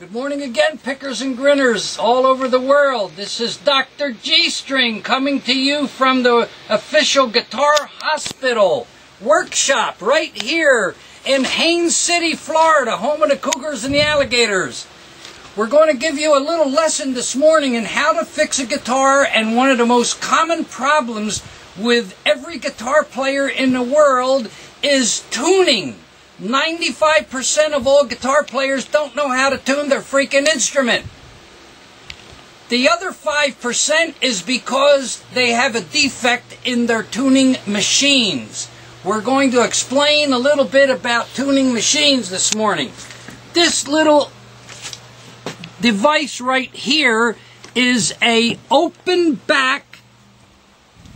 Good morning again, pickers and grinners all over the world. This is Dr. G-String coming to you from the official Guitar Hospital workshop right here in Haines City, Florida, home of the Cougars and the Alligators. We're going to give you a little lesson this morning in how to fix a guitar, and one of the most common problems with every guitar player in the world is tuning. 95% of all guitar players don't know how to tune their freaking instrument. The other 5% is because they have a defect in their tuning machines. We're going to explain a little bit about tuning machines this morning. This little device right here is a open back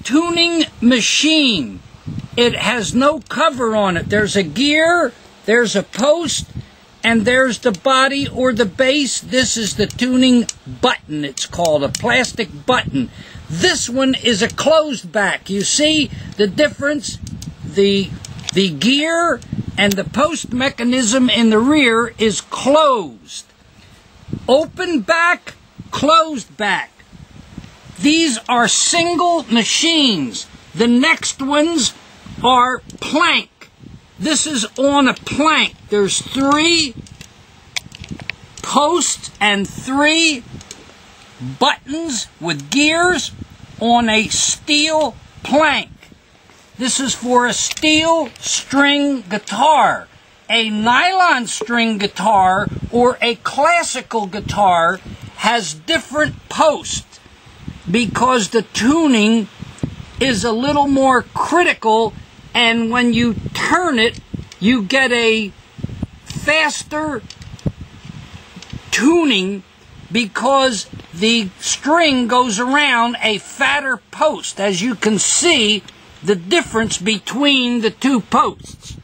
tuning machine. It has no cover on it. There's a gear, there's a post, and there's the body or the base. This is the tuning button, it's called, a plastic button. This one is a closed back. You see the difference? The gear and the post mechanism in the rear is closed. Open back, closed back. These are single machines. The next ones are plank. This is on a plank. There's 3 posts and 3 buttons with gears on a steel plank. This is for a steel string guitar. A nylon string guitar or a classical guitar has different posts because the tuning is a little more critical, and when you turn it, you get a faster tuning because the string goes around a fatter post. As you can see, the difference between the 2 posts.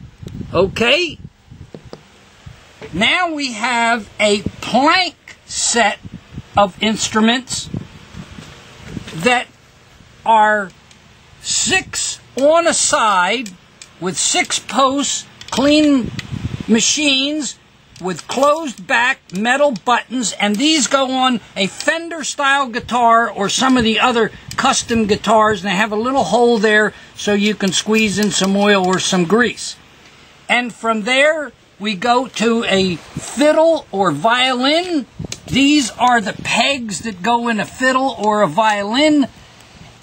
Okay? Now we have a plank set of instruments that are 6 on a side with 6 posts, clean machines with closed back metal buttons, and these go on a Fender style guitar or some of the other custom guitars, and they have a little hole there so you can squeeze in some oil or some grease. And from there we go to a fiddle or violin. These are the pegs that go in a fiddle or a violin.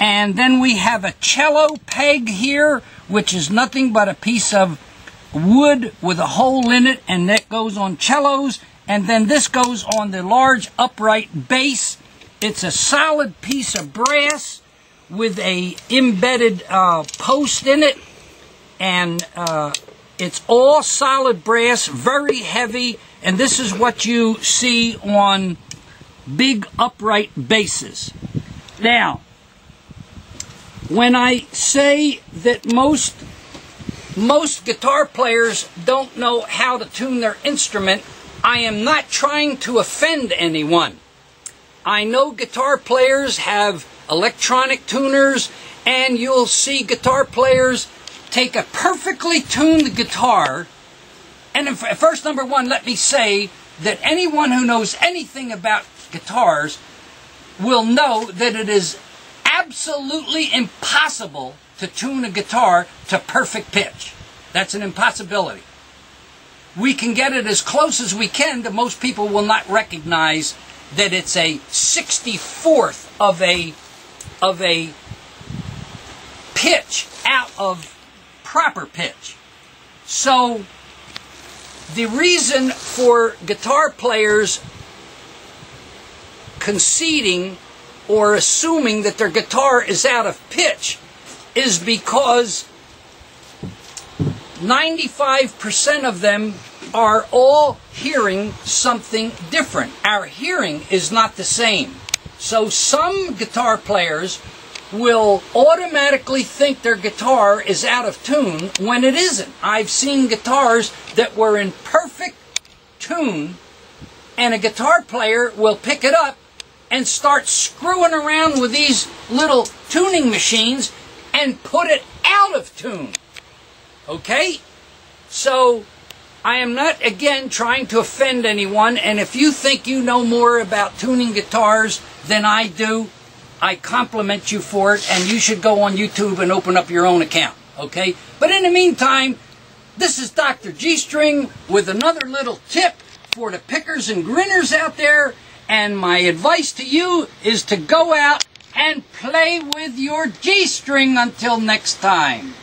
And then we have a cello peg here, which is nothing but a piece of wood with a hole in it, and that goes on cellos. And then this goes on the large upright bass. It's a solid piece of brass with a embedded post in it, and it's all solid brass, very heavy, and this is what you see on big upright basses. Now, when I say that most guitar players don't know how to tune their instrument, I am not trying to offend anyone. I know guitar players have electronic tuners, and you'll see guitar players take a perfectly tuned guitar. And first, number one, let me say that anyone who knows anything about guitars will know that it is absolutely impossible to tune a guitar to perfect pitch. That's an impossibility. We can get it as close as we can, but most people will not recognize that it's a 64th of a pitch out of proper pitch. So the reason for guitar players conceding or assuming that their guitar is out of pitch is because 95% of them are all hearing something different. Our hearing is not the same. So some guitar players will automatically think their guitar is out of tune when it isn't. I've seen guitars that were in perfect tune, and a guitar player will pick it up and start screwing around with these little tuning machines and put it out of tune. Okay? So I am not, again, trying to offend anyone, and if you think you know more about tuning guitars than I do, I compliment you for it, and you should go on YouTube and open up your own account, okay? But in the meantime, this is Dr. G-String with another little tip for the pickers and grinners out there, and my advice to you is to go out and play with your G-String until next time.